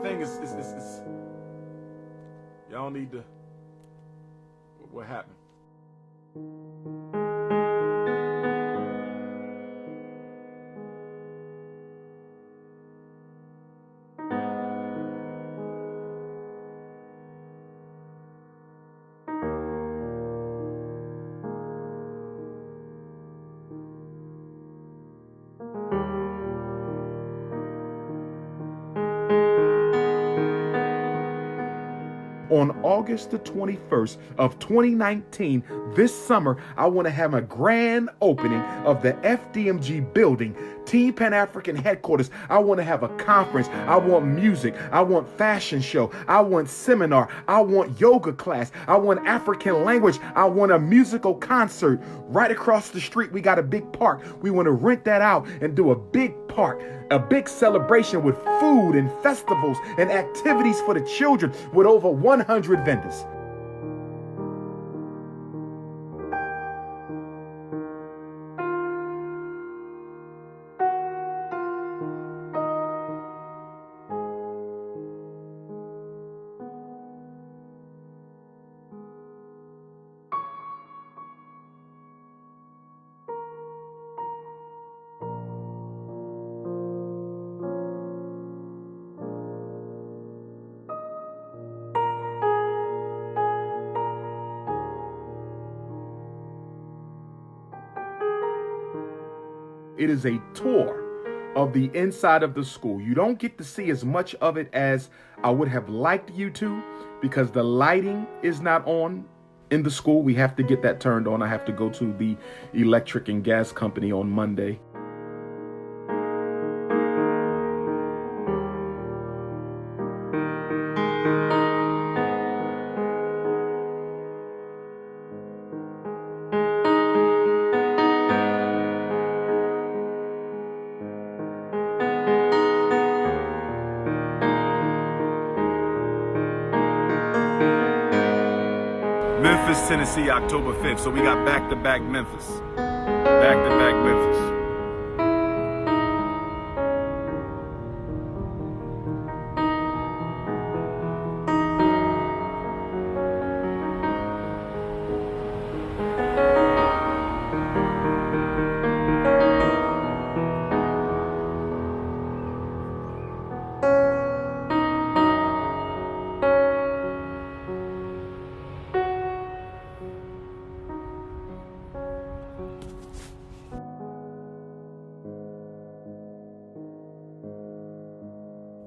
thing is y'all need to. What happened? On August the 21st of 2019, this summer, I want to have a grand opening of the FDMG building, Team Pan-African headquarters. I want to have a conference. I want music. I want fashion show. I want seminar. I want yoga class. I want African language. I want a musical concert. Right across the street, we got a big park. We want to rent that out and do a big park, a big celebration with food and festivals and activities for the children with over 100 vendors. It is a tour of the inside of the school. You don't get to see as much of it as I would have liked you to, because the lighting is not on in the school. We have to get that turned on. I have to go to the electric and gas company on Monday. Memphis, Tennessee, October 5th. So we got back-to-back Memphis. Back-to-back Memphis.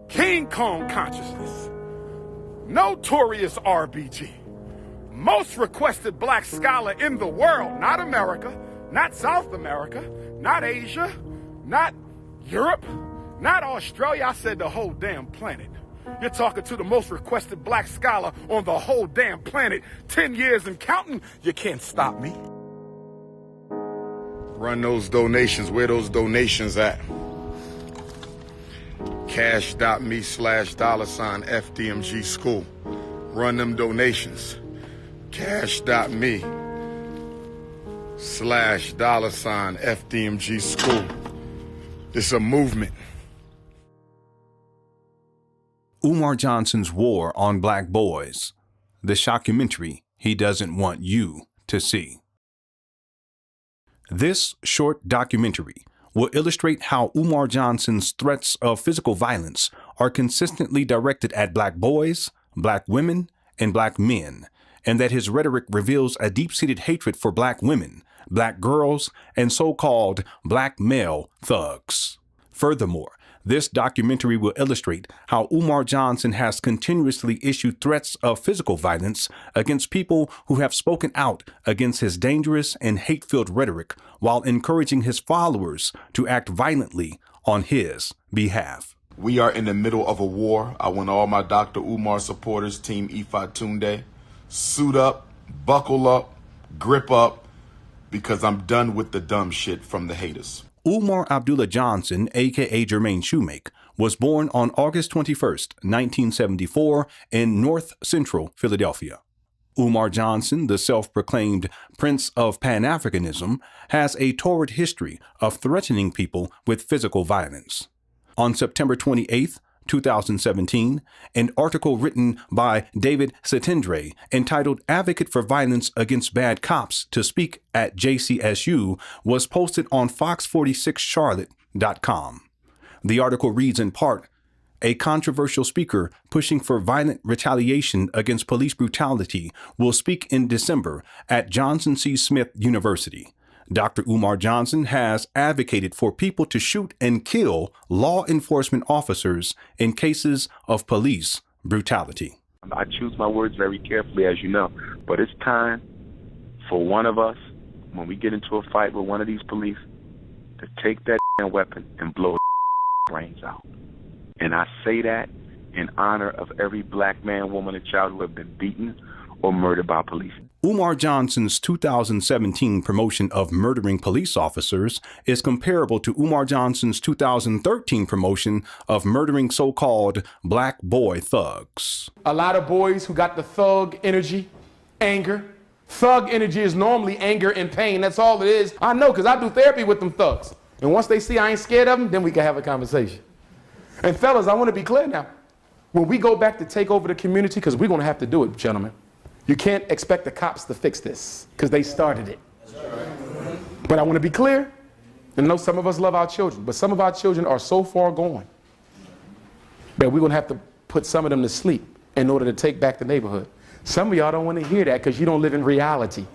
King Kong consciousness. Notorious RBG. Most requested black scholar in the world. Not America, not South America, not Asia, not Europe, not Australia. I said the whole damn planet. You're talking to the most requested black scholar on the whole damn planet. 10 years and counting. You can't stop me. Run those donations. Where those donations at? Cash.me/$FDMG school. Run them donations. Cash.me/$FDMG school. It's a movement. Umar Johnson's War on Black Boys, the shockumentary he doesn't want you to see. This short documentary will illustrate how Umar Johnson's threats of physical violence are consistently directed at black boys, black women, and black men, and that his rhetoric reveals a deep-seated hatred for black women, black girls, and so-called black male thugs. Furthermore, this documentary will illustrate how Umar Johnson has continuously issued threats of physical violence against people who have spoken out against his dangerous and hate-filled rhetoric while encouraging his followers to act violently on his behalf. We are in the middle of a war. I want all my Dr. Umar supporters, Team Ifa Tunde, suit up, buckle up, grip up, because I'm done with the dumb shit from the haters. Umar Abdullah Johnson, a.k.a. Jermaine Shoemake, was born on August 21st, 1974, in North Central Philadelphia. Umar Johnson, the self-proclaimed Prince of Pan-Africanism, has a torrid history of threatening people with physical violence. On September 28, 2017, an article written by David Setendre entitled Advocate for Violence Against Bad Cops to Speak at JCSU was posted on fox46charlotte.com. The article reads in part, a controversial speaker pushing for violent retaliation against police brutality will speak in December at Johnson C. Smith University. Dr. Umar Johnson has advocated for people to shoot and kill law enforcement officers in cases of police brutality. I choose my words very carefully, as you know, but it's time for one of us, when we get into a fight with one of these police, to take that weapon and blow brains out. And I say that in honor of every black man, woman, and child who have been beaten or murdered by police. Umar Johnson's 2017 promotion of murdering police officers is comparable to Umar Johnson's 2013 promotion of murdering so-called black boy thugs. A lot of boys who got the thug energy, anger. Thug energy is normally anger and pain. That's all it is. I know, because I do therapy with them thugs. And once they see I ain't scared of them, then we can have a conversation. And fellas, I want to be clear now. When we go back to take over the community, because we're going to have to do it, gentlemen, you can't expect the cops to fix this, because they started it. But I want to be clear, and I know some of us love our children, but some of our children are so far gone that we're going to have to put some of them to sleep in order to take back the neighborhood. Some of y'all don't want to hear that because you don't live in reality.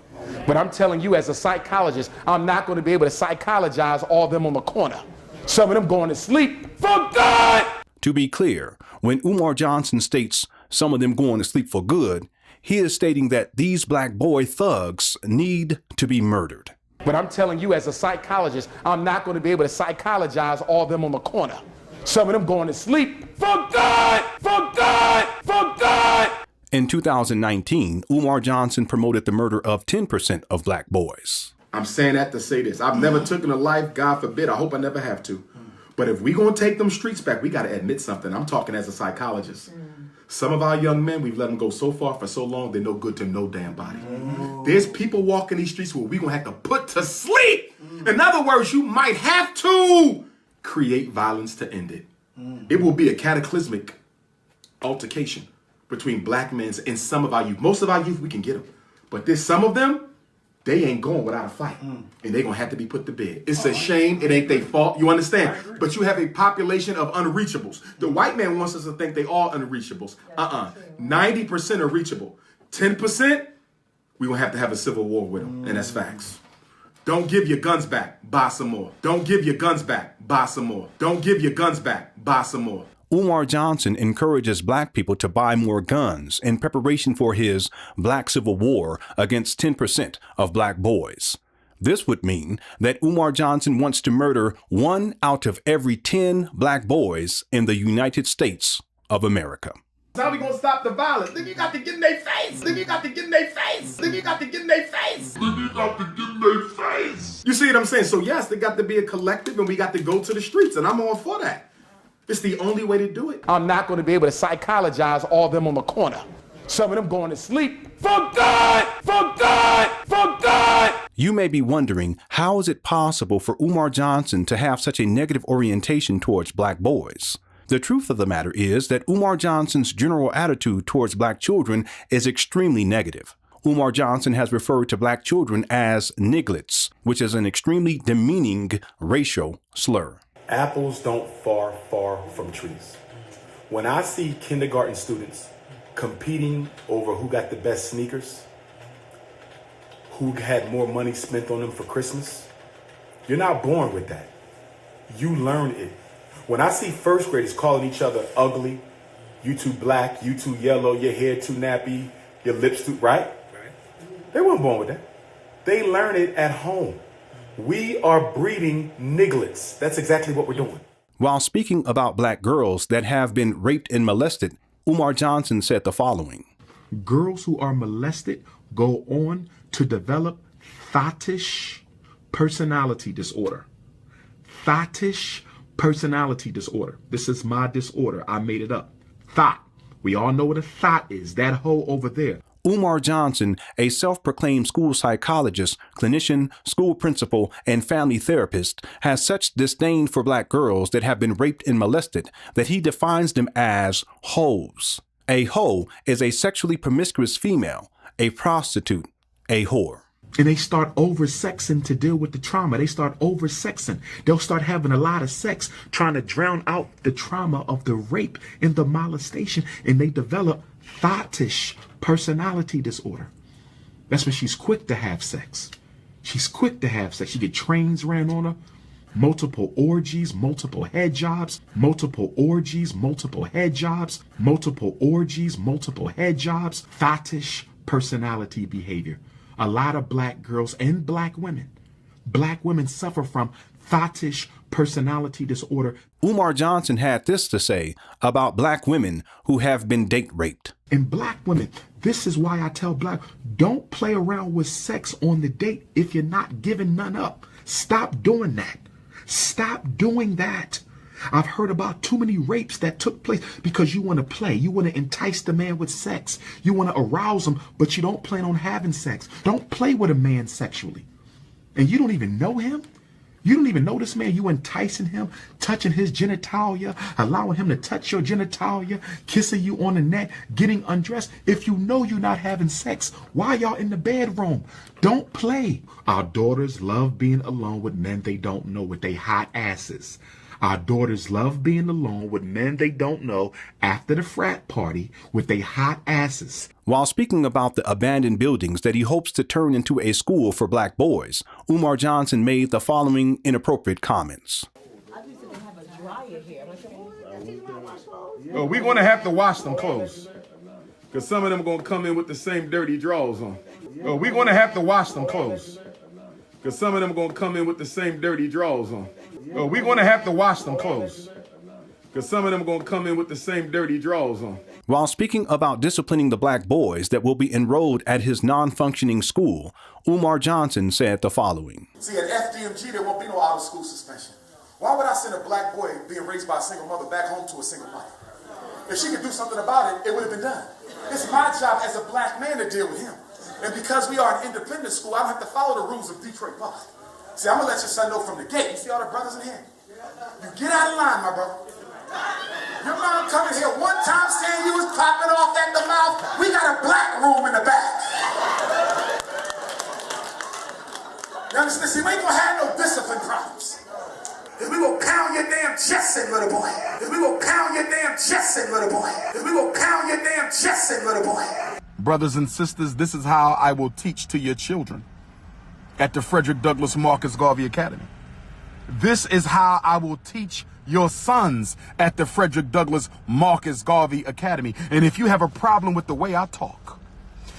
But I'm telling you, as a psychologist, I'm not going to be able to psychologize all of them on the corner. Some of them going to sleep for good! To be clear, when Umar Johnson states some of them going to sleep for good, he is stating that these black boy thugs need to be murdered. But I'm telling you, as a psychologist, I'm not going to be able to psychologize all of them on the corner. Some of them going to sleep for good! For good! For good! In 2019, Umar Johnson promoted the murder of 10% of black boys. I'm saying that to say this. I've never taken a life, God forbid. I hope I never have to. But if we're going to take them streets back, we got to admit something. I'm talking as a psychologist. Some of our young men, we've let them go so far for so long, they're no good to no damn body. There's people walking these streets where we're going to have to put to sleep. In other words, you might have to create violence to end it. It will be a cataclysmic altercation between black men and some of our youth. Most of our youth, we can get them. But there's some of them, they ain't going without a fight. And they're going to have to be put to bed. It's a shame. It ain't their fault. You understand? But you have a population of unreachables. The white man wants us to think they all unreachables. 90% are reachable. 10%, we're going to have a civil war with them. And that's facts. Don't give your guns back. Buy some more. Don't give your guns back. Buy some more. Don't give your guns back. Buy some more. Umar Johnson encourages black people to buy more guns in preparation for his black civil war against 10% of black boys. This would mean that Umar Johnson wants to murder 1 out of every 10 black boys in the United States of America. How we gonna stop the violence? Then you got to get in their face. Then you got to get in their face. Then you got to get in their face. Then you got to get in their face. You see what I'm saying? So yes, there got to be a collective and we got to go to the streets, and I'm all for that. It's the only way to do it. I'm not going to be able to psychologize all of them on the corner. Some of them going to sleep for good! For good! For good! You may be wondering, how is it possible for Umar Johnson to have such a negative orientation towards black boys? The truth of the matter is that Umar Johnson's general attitude towards black children is extremely negative. Umar Johnson has referred to black children as nigglets, which is an extremely demeaning racial slur. Apples don't far from trees. When I see kindergarten students competing over who got the best sneakers, who had more money spent on them for Christmas, you're not born with that. You learn it. When I see first graders calling each other ugly, you too black, you too yellow, your hair too nappy, your lips too, right? They weren't born with that. They learn it at home. We are breeding nigglets. That's exactly what we're doing. While speaking about black girls that have been raped and molested, Umar Johnson said the following. Girls who are molested go on to develop thottish personality disorder. Thottish personality disorder. This is my disorder. I made it up. Thought. We all know what a thought is. That hoe over there. Umar Johnson, a self-proclaimed school psychologist, clinician, school principal, and family therapist, has such disdain for black girls that have been raped and molested that he defines them as hoes. A hoe is a sexually promiscuous female, a prostitute, a whore. And they start over-sexing to deal with the trauma. They start over-sexing. They'll start having a lot of sex, trying to drown out the trauma of the rape and the molestation. And they develop thottish personality disorder. That's when she's quick to have sex. She's quick to have sex. She get trains ran on her. Multiple orgies, multiple head jobs, multiple orgies, multiple head jobs, multiple orgies, multiple head jobs. Thottish personality behavior. A lot of black girls and black women suffer from thottish personality disorder. Umar Johnson had this to say about black women who have been date raped. And black women, this is why I tell black, don't play around with sex on the date if you're not giving none up. Stop doing that. Stop doing that. I've heard about too many rapes that took place because you want to play. You want to entice the man with sex. You want to arouse him, but you don't plan on having sex. Don't play with a man sexually. And you don't even know him. You don't even know this man. You enticing him, touching his genitalia, allowing him to touch your genitalia, kissing you on the neck, getting undressed. If you know you're not having sex, why y'all in the bedroom? Don't play. Our daughters love being alone with men they don't know with they hot asses. Our daughters love being alone with men they don't know after the frat party with they hot asses. While speaking about the abandoned buildings that he hopes to turn into a school for black boys, Umar Johnson made the following inappropriate comments. Oh, we're going to have to wash them clothes because some of them are going to come in with the same dirty drawers on. Oh, we're going to have to wash them clothes because some of them are going to come in with the same dirty drawers on. Oh, we're going to have to wash them clothes because some of them are going to come in with the same dirty drawers on. While speaking about disciplining the black boys that will be enrolled at his non-functioning school, Umar Johnson said the following. See, at FDMG, there won't be no out-of-school suspension. Why would I send a black boy being raised by a single mother back home to a single mother? If she could do something about it, it would have been done. It's my job as a black man to deal with him. And because we are an independent school, I don't have to follow the rules of Detroit Public. See, I'm going to let your son know from the gate. You see all the brothers in here? You get out of line, my brother. Your mom coming here one time saying you was popping off at the mouth. We got a black room in the back. You understand? See, we ain't going to have no discipline problems. If we go pound your damn chest in, little boy. If we go pound your damn chest in, little boy. If we go pound your damn chest in, little boy. Brothers and sisters, this is how I will teach to your children at the Frederick Douglass Marcus Garvey Academy. This is how I will teach your sons at the Frederick Douglass Marcus Garvey Academy. And if you have a problem with the way I talk,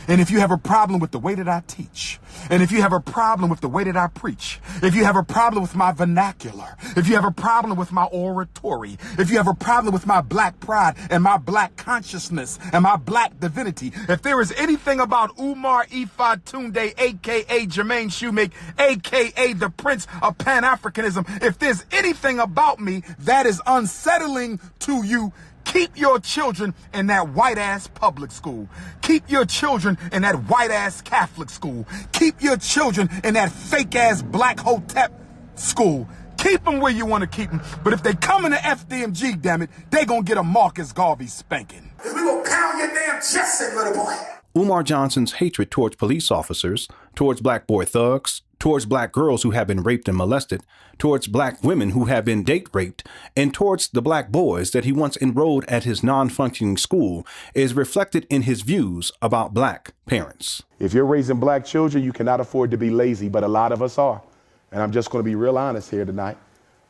and if you have a problem with the way that I teach, and if you have a problem with the way that I preach, if you have a problem with my vernacular, if you have a problem with my oratory, if you have a problem with my black pride and my black consciousness and my black divinity, if there is anything about Umar Ifa Tunde, a.k.a. Jermaine Shoemake, a.k.a. the Prince of Pan-Africanism, if there's anything about me that is unsettling to you, keep your children in that white-ass public school. Keep your children in that white-ass Catholic school. Keep your children in that fake-ass Black Hotep school. Keep them where you want to keep them. But if they come into FDMG, damn it, they gonna get a Marcus Garvey spanking. We gonna pound your damn chest in, little boy. Umar Johnson's hatred towards police officers, towards black boy thugs, towards black girls who have been raped and molested, towards black women who have been date raped, and towards the black boys that he once enrolled at his non-functioning school is reflected in his views about black parents. If you're raising black children, you cannot afford to be lazy, but a lot of us are. And I'm just going to be real honest here tonight.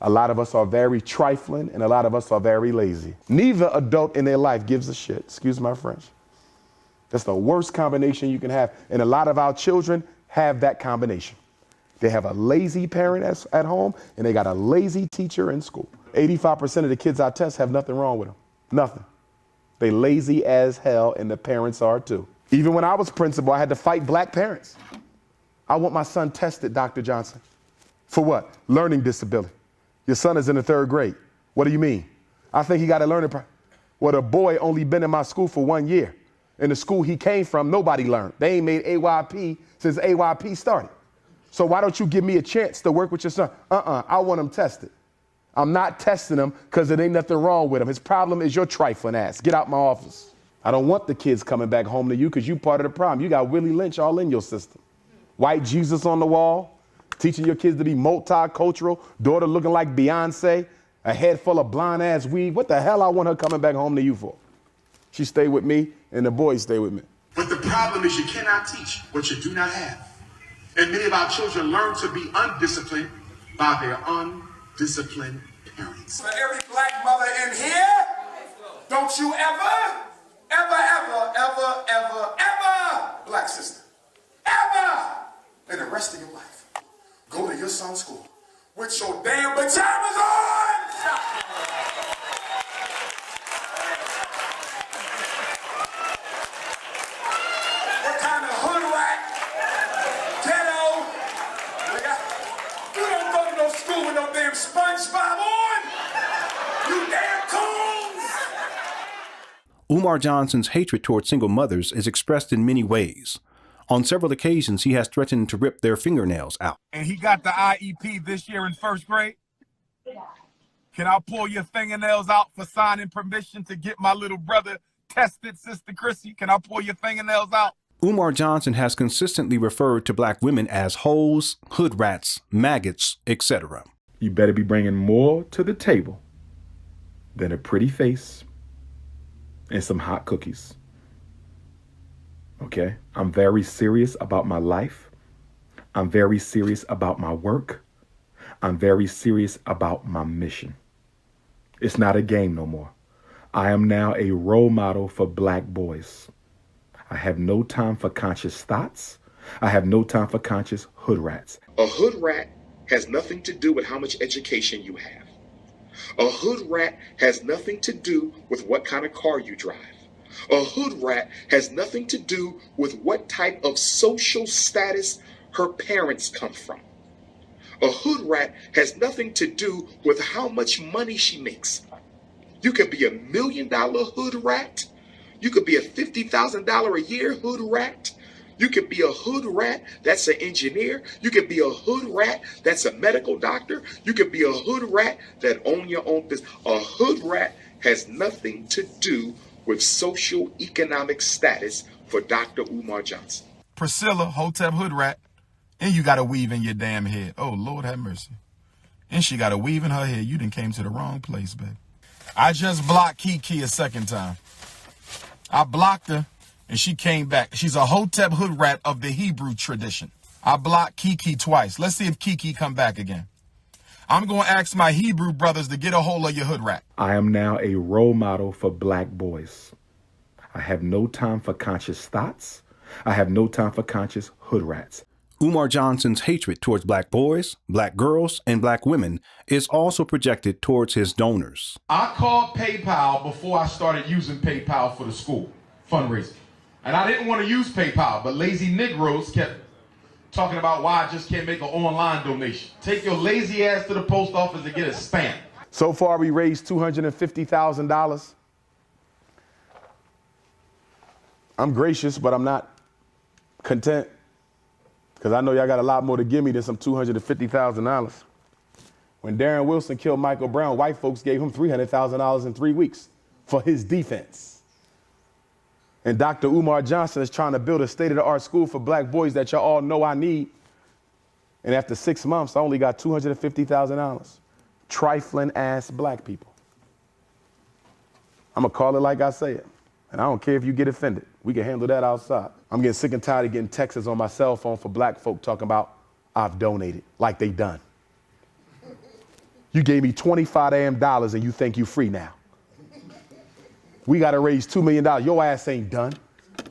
A lot of us are very trifling and a lot of us are very lazy. Neither adult in their life gives a shit. Excuse my French. That's the worst combination you can have. And a lot of our children have that combination. They have a lazy parent at home and they got a lazy teacher in school. 85% of the kids I test have nothing wrong with them. Nothing. They lazy as hell and the parents are too. Even when I was principal, I had to fight black parents. I want my son tested, Dr. Johnson. For what? Learning disability. Your son is in the 3rd grade. What do you mean? I think he got a learning problem. Well, the boy only been in my school for 1 year. In the school he came from, nobody learned. They ain't made AYP since AYP started. So why don't you give me a chance to work with your son? I want him tested. I'm not testing him because there ain't nothing wrong with him. His problem is your trifling ass. Get out my office. I don't want the kids coming back home to you because you part of the problem. You got Willie Lynch all in your system. White Jesus on the wall, teaching your kids to be multicultural, daughter looking like Beyonce, a head full of blonde ass weed. What the hell I want her coming back home to you for? She stay with me and the boys stay with me. But the problem is you cannot teach what you do not have. And many of our children learn to be undisciplined by their undisciplined parents. For every black mother in here, don't you ever, black sister, ever, in the rest of your life, go to your son's school with your damn pajamas on. What kind of hood rat, ghetto? You don't go to no school with no damn SpongeBob on. You damn coons. Umar Johnson's hatred towards single mothers is expressed in many ways. On several occasions, he has threatened to rip their fingernails out. And he got the IEP this year in first grade? Can I pull your fingernails out for signing permission to get my little brother tested, Sister Chrissy? Can I pull your fingernails out? Umar Johnson has consistently referred to black women as hoes, hood rats, maggots, etc. You better be bringing more to the table than a pretty face and some hot cookies. Okay? I'm very serious about my life. I'm very serious about my work. I'm very serious about my mission. It's not a game no more. I am now a role model for black boys. I have no time for conscious thoughts. I have no time for conscious hood rats. A hood rat has nothing to do with how much education you have. A hood rat has nothing to do with what kind of car you drive. A hood rat has nothing to do with what type of social status her parents come from. A hood rat has nothing to do with how much money she makes. You could be $1 million hood rat. You could be a $50,000 a year hood rat. You could be a hood rat that's an engineer. You could be a hood rat that's a medical doctor. You could be a hood rat that own your own business. A hood rat has nothing to do with social economic status for Dr. Umar Johnson. Priscilla, Hotep hood rat, and you got a weave in your damn head. Oh, Lord have mercy. And she got a weave in her head. You done came to the wrong place, baby. I just blocked Kiki a second time. I blocked her, and she came back. She's a Hotep hood rat of the Hebrew tradition. I blocked Kiki twice. Let's see if Kiki come back again. I'm going to ask my Hebrew brothers to get a hold of your hood rat. I am now a role model for black boys. I have no time for conscious thoughts. I have no time for conscious hood rats. Umar Johnson's hatred towards black boys, black girls, and black women is also projected towards his donors. I called PayPal before I started using PayPal for the school fundraising. And I didn't want to use PayPal, but lazy Negroes kept talking about why I just can't make an online donation. Take your lazy ass to the post office and get a stamp. So far, we raised $250,000. I'm gracious, but I'm not content, because I know y'all got a lot more to give me than some $250,000. When Darren Wilson killed Michael Brown, white folks gave him $300,000 in 3 weeks for his defense. And Dr. Umar Johnson is trying to build a state-of-the-art school for black boys that y'all all know I need. And after 6 months, I only got $250,000. Trifling ass black people. I'm gonna call it like I say it. And I don't care if you get offended. We can handle that outside. I'm getting sick and tired of getting texts on my cell phone for black folk talking about I've donated, like they done. You gave me $25 damn and you think you free now. We got to raise $2 million. Your ass ain't done.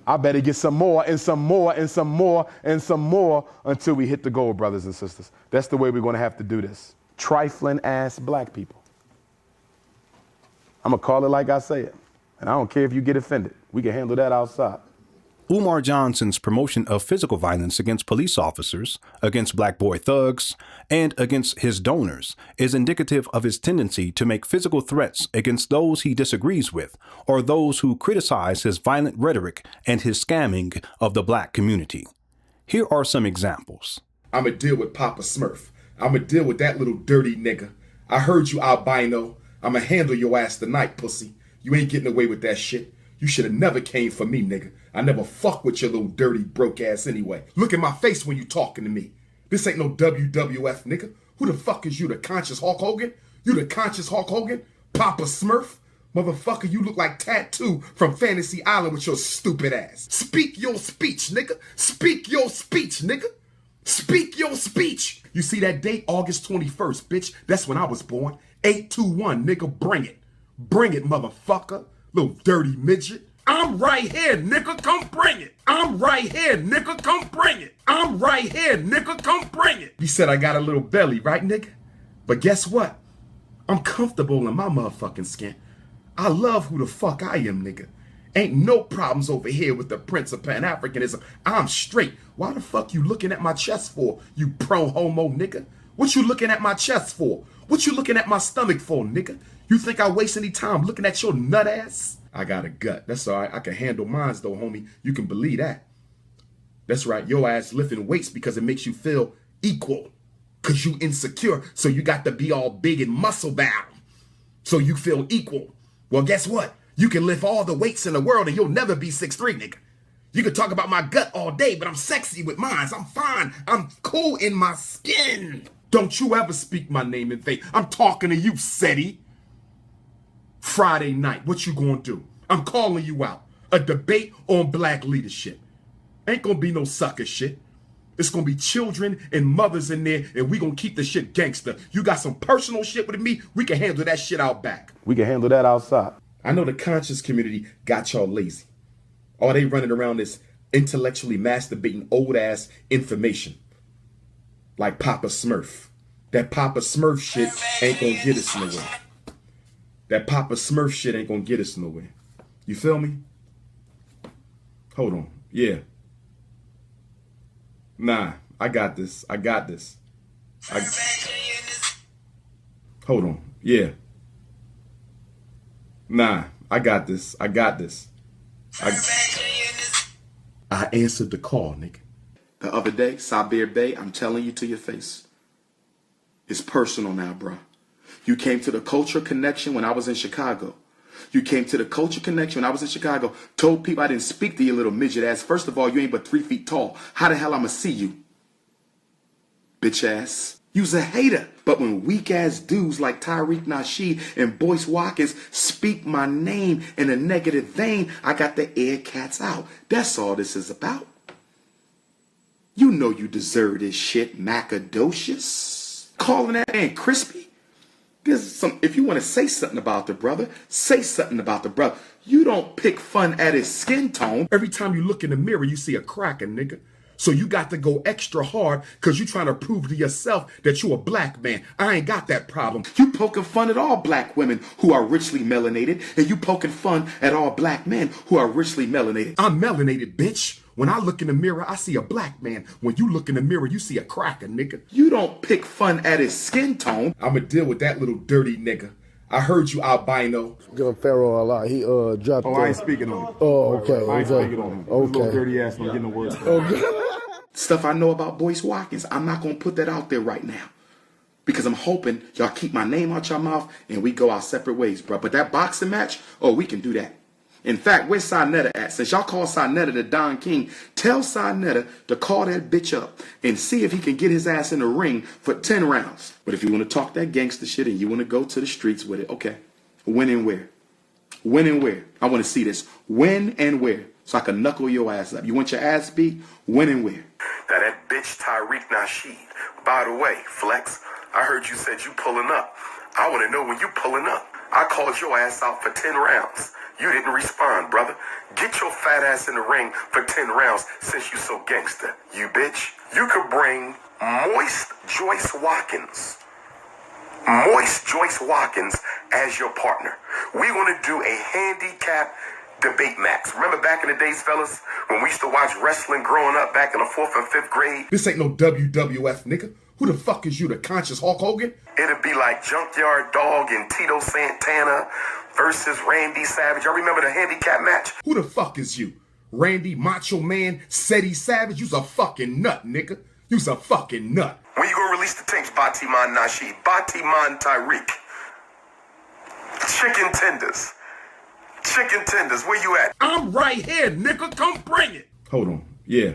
I better get some more and some more and some more and some more until we hit the goal, brothers and sisters. That's the way we're going to have to do this. Trifling ass black people. I'm going to call it like I say it. And I don't care if you get offended. We can handle that outside. Umar Johnson's promotion of physical violence against police officers, against black boy thugs, and against his donors is indicative of his tendency to make physical threats against those he disagrees with or those who criticize his violent rhetoric and his scamming of the black community. Here are some examples. I'ma deal with Papa Smurf. I'ma deal with that little dirty nigga. I heard you, albino. I'ma handle your ass tonight, pussy. You ain't getting away with that shit. You should have never came for me, nigga. I never fuck with your little dirty broke ass anyway. Look in my face when you talking to me. This ain't no WWF, nigga. Who the fuck is you, the conscious Hulk Hogan? You the conscious Hulk Hogan? Papa Smurf? Motherfucker, you look like Tattoo from Fantasy Island with your stupid ass. Speak your speech, nigga. Speak your speech, nigga. Speak your speech. You see that date, August 21st, bitch? That's when I was born. 821, nigga, bring it. Bring it, motherfucker. Little dirty midget. I'm right here, nigga, come bring it. I'm right here, nigga, come bring it. I'm right here, nigga, come bring it. You said I got a little belly, right, nigga? But guess what? I'm comfortable in my motherfucking skin. I love who the fuck I am, nigga. Ain't no problems over here with the Prince of Pan-Africanism. I'm straight. Why the fuck you looking at my chest for, you pro-homo nigga? What you looking at my chest for? What you looking at my stomach for, nigga? You think I waste any time looking at your nut ass? I got a gut. That's all right. I can handle mines though, homie. You can believe that. That's right. Your ass lifting weights because it makes you feel equal. Cause you insecure. So you got to be all big and muscle bound. So you feel equal. Well, guess what? You can lift all the weights in the world and you'll never be 6'3", nigga. You can talk about my gut all day, but I'm sexy with mine. I'm fine. I'm cool in my skin. Don't you ever speak my name in vain. I'm talking to you, SETI. Friday night, what you gonna do? I'm calling you out. A debate on black leadership. Ain't gonna be no sucker shit. It's gonna be children and mothers in there, and we gonna keep the shit gangster. You got some personal shit with me, we can handle that shit out back. We can handle that outside. I know the conscious community got y'all lazy. All they running around is intellectually masturbating old ass information. Like Papa Smurf. That Papa Smurf shit ain't gonna get us nowhere. That Papa Smurf shit ain't gonna get us nowhere. You feel me? Hold on. Yeah. Nah, I got this. I got this. Hold on. Yeah. Nah, I got this. I got this. I answered the call, nigga. The other day, Sabir Bey, I'm telling you to your face. It's personal now, bro. You came to the Culture Connection when I was in Chicago. You came to the Culture Connection when I was in Chicago. Told people I didn't speak to your little midget ass. First of all, you ain't but 3 feet tall. How the hell I'ma see you? Bitch ass. You's a hater. But when weak ass dudes like Tariq Nasheed and Boyce Watkins speak my name in a negative vein, I got the air cats out. That's all this is about. You know you deserve this shit, Macadocious. Calling that man crispy. There's some, if you want to say something about the brother, say something about the brother. You don't pick fun at his skin tone. Every time you look in the mirror, you see a cracker, nigga. So you got to go extra hard because you trying to prove to yourself that you a black man. I ain't got that problem. You poking fun at all black women who are richly melanated, and you poking fun at all black men who are richly melanated. I'm melanated, bitch. When I look in the mirror, I see a black man. When you look in the mirror, you see a cracker, nigga. You don't pick fun at his skin tone. I'ma deal with that little dirty nigga. I heard you, albino. Pharaoh a lot. He dropped. Oh, I ain't speaking on it. Oh, okay. I ain't speaking on him. Okay. Little dirty ass don't get no words. Okay. Stuff I know about Boyce Watkins, I'm not gonna put that out there right now. Because I'm hoping y'all keep my name out your mouth and we go our separate ways, bro. But that boxing match, oh, we can do that. In fact, where's Sinetta at? Since y'all call Sinetta the Don King, tell Sinetta to call that bitch up and see if he can get his ass in the ring for 10 rounds. But if you want to talk that gangster shit and you want to go to the streets with it, okay. When and where? When and where? I want to see this. When and where? So I can knuckle your ass up. You want your ass beat? When and where? Now that bitch Tariq Nasheed. By the way, Flex, I heard you said you pulling up. I want to know when you pulling up. I called your ass out for 10 rounds. You didn't respond, brother. Get your fat ass in the ring for 10 rounds since you so gangster. You bitch. You could bring Moist Joyce Watkins as your partner. We want to do a handicap Debate Max. Remember back in the days, fellas, when we used to watch wrestling growing up back in the 4th and 5th grade? This ain't no WWF, nigga. Who the fuck is you, the conscious Hulk Hogan? It'd be like Junkyard Dog and Tito Santana versus Randy Savage. Y'all remember the handicap match? Who the fuck is you? Randy Macho Man Seti Savage? You's a fucking nut, nigga. You's a fucking nut. When you gonna release the tapes, Batiman Nasheed, Batiman Tyreek? Chicken tenders. Chicken tenders, where you at? I'm right here, nigga. Come bring it. Hold on. Yeah.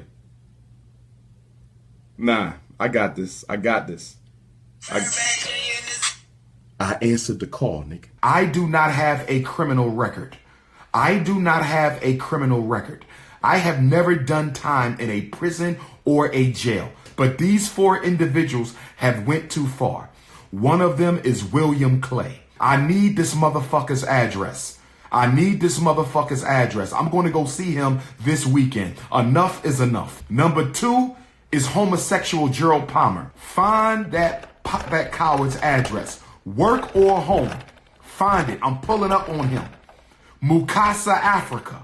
Nah, I got this. I answered the call, nigga. I do not have a criminal record. I have never done time in a prison or a jail. But these 4 individuals have went too far. One of them is William Clay. I need this motherfucker's address. I'm going to go see him this weekend. Enough is enough. Number 2 is homosexual Gerald Palmer. Find that coward's address. Work or home. Find it. I'm pulling up on him. Mukasa, Africa.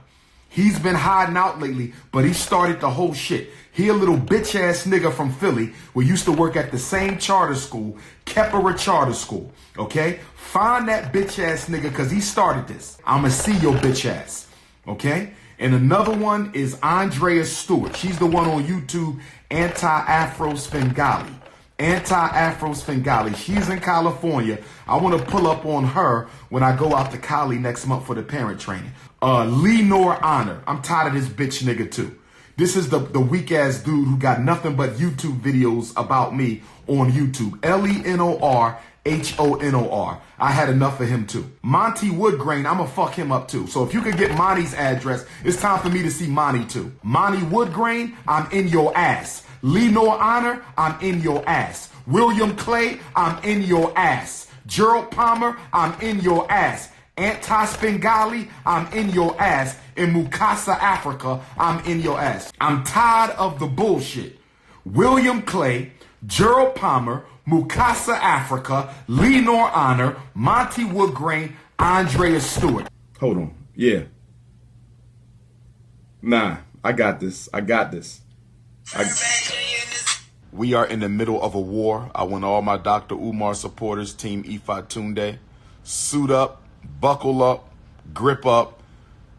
He's been hiding out lately, but he started the whole shit. He a little bitch ass nigga from Philly. We used to work at the same charter school, Keppera Charter School. Okay? Find that bitch ass nigga because he started this. I'ma see your bitch ass. Okay? And another one is Andrea Stewart. She's the one on YouTube, Anti-Afro Svengali. She's in California. I want to pull up on her when I go out to Cali next month for the parent training. Lenore Honor. I'm tired of this bitch nigga too. This is the weak ass dude who got nothing but YouTube videos about me on YouTube. Lenorhonor. I had enough of him too. Monty Woodgrain, I'ma fuck him up too. So if you could get Monty's address, it's time for me to see Monty too. Monty Woodgrain, I'm in your ass. Lenore Honor, I'm in your ass. William Clay, I'm in your ass. Gerald Palmer, I'm in your ass. Anti-Svengali, I'm in your ass. In Mukasa, Africa, I'm in your ass. I'm tired of the bullshit. William Clay, Gerald Palmer, Mukasa, Africa, Lenore Honor, Monty Woodgrain, Andrea Stewart. Hold on. Yeah. Nah, I got this. We are in the middle of a war. I want all my Dr. Umar supporters, Team Ifa Tunde, suit up, buckle up, grip up,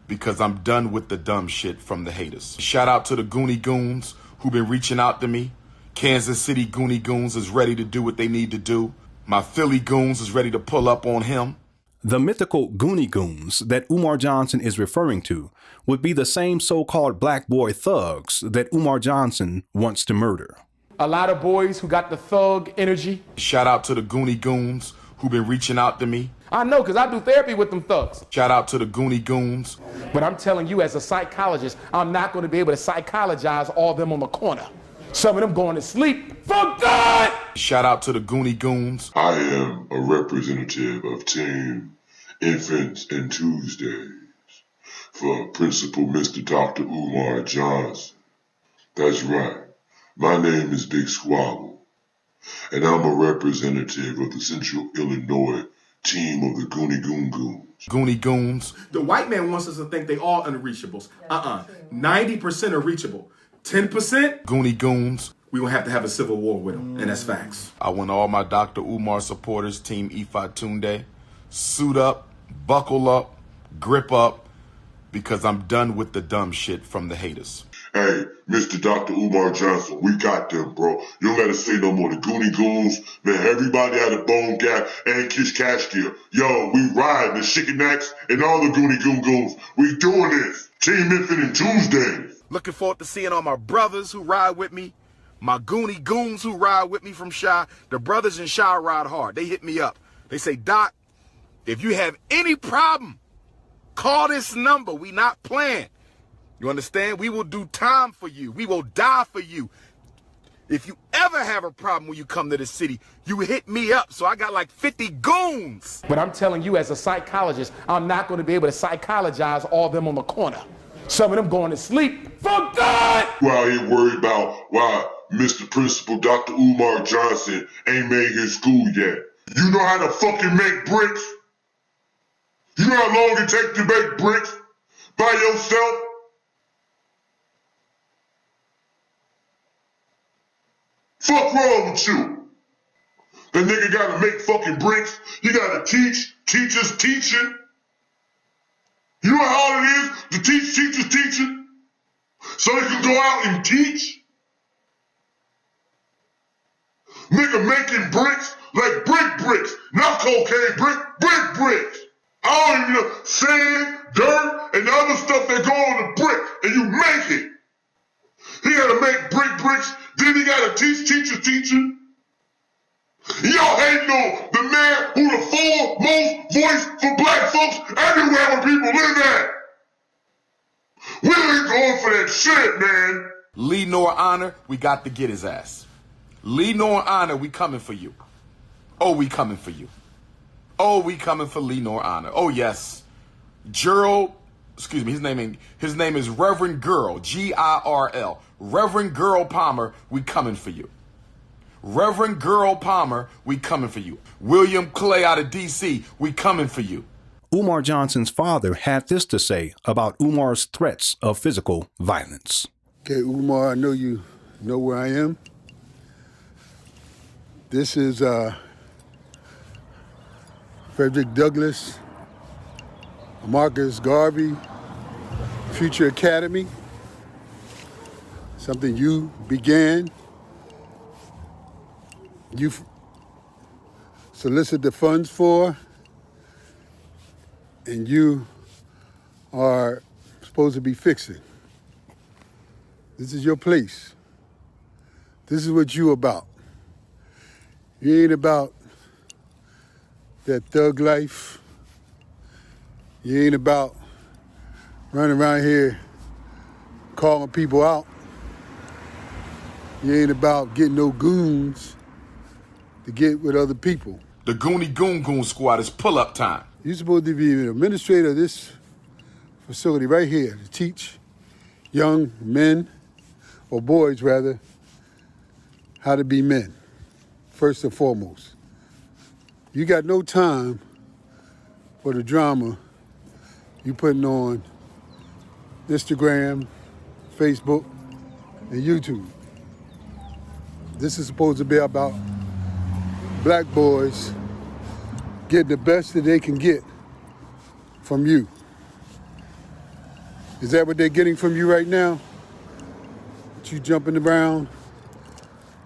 because I'm done with the dumb shit from the haters. Shout out to the Goonie Goons who've been reaching out to me. Kansas City Goonie Goons is ready to do what they need to do. My Philly Goons is ready to pull up on him. The mythical Goonie Goons that Umar Johnson is referring to would be the same so-called black boy thugs that Umar Johnson wants to murder. A lot of boys who got the thug energy. Shout out to the Goonie Goons who've been reaching out to me. I know, because I do therapy with them thugs. Shout out to the Goonie Goons. But I'm telling you, as a psychologist, I'm not going to be able to psychologize all them on the corner. Some of them going to sleep for good. Shout out to the Goonie Goons. I am a representative of Team Infants and Tuesdays for Principal Mr. Dr. Umar Johnson. That's right. My name is Big Squabble, and I'm a representative of the Central Illinois team of the Goonie Goons. Goonie Goons. The white man wants us to think they all unreachables. 90% are reachable. 10% Goonie Goons. We gonna have a civil war with them, and that's facts. I want all my Dr. Umar supporters, Team Ifa Tunde, suit up, buckle up, grip up, because I'm done with the dumb shit from the haters. Hey, Mr. Dr. Umar Johnson, we got them, bro. You don't gotta say no more. The Goonie Goons, man, everybody had a Bone Gap and Kish Cashgear. Yo, we ride the Chicken Axe and all the Goonie Goons. We doing this. Team Infinite Tuesdays. Looking forward to seeing all my brothers who ride with me, my Goonie Goons who ride with me from Chi. The brothers in Chi ride hard. They hit me up. They say, Doc, if you have any problem, call this number. We not playing. You understand? We will do time for you. We will die for you. If you ever have a problem when you come to the city, you hit me up. So I got like 50 goons. But I'm telling you, as a psychologist, I'm not going to be able to psychologize all them on the corner. Some of them going to sleep for good. Well, I ain't worried about why Mr. Principal Dr. Umar Johnson ain't made his school yet. You know how to fucking make bricks? You know how long it takes to make bricks? by yourself? Fuck wrong with you? That nigga gotta make fucking bricks. You gotta teach. Teachers teaching. You know how hard it is to teach teachers teaching? So they can go out and teach? Nigga making bricks like bricks, not cocaine bricks. I don't even know, sand, dirt, and the other stuff that go on the brick, and you make it. He gotta make bricks, then he gotta teach teachers teaching. Y'all hating on the man who the foremost voice for black folks everywhere where people live at. We ain't going for that shit, man. Lee Nor Honor, we got to get his ass. Lee Nor Honor, we coming for you. Oh, we coming for you. Oh, we coming for Lee Nor Honor. Oh, yes. Gerald, excuse me, his name is Reverend Girl, Girl. Reverend Girl Palmer, we coming for you. Reverend Girl Palmer, we coming for you. William Clay out of D.C., we coming for you. Umar Johnson's father had this to say about Umar's threats of physical violence. Okay, Umar, I know you know where I am. This is Frederick Douglass, Marcus Garvey, Future Academy, something you began. You solicit the funds for, and you are supposed to be fixing. This is your place. This is what you about. You ain't about that thug life. You ain't about running around here calling people out. You ain't about getting no goons to get with other people. The Goonie Goon Goon Squad is pull-up time. You're supposed to be an administrator of this facility right here to teach young men, or boys rather, how to be men, first and foremost. You got no time for the drama you putting on Instagram, Facebook, and YouTube. This is supposed to be about black boys getting the best that they can get from you. Is that what they're getting from you right now? You jumping around,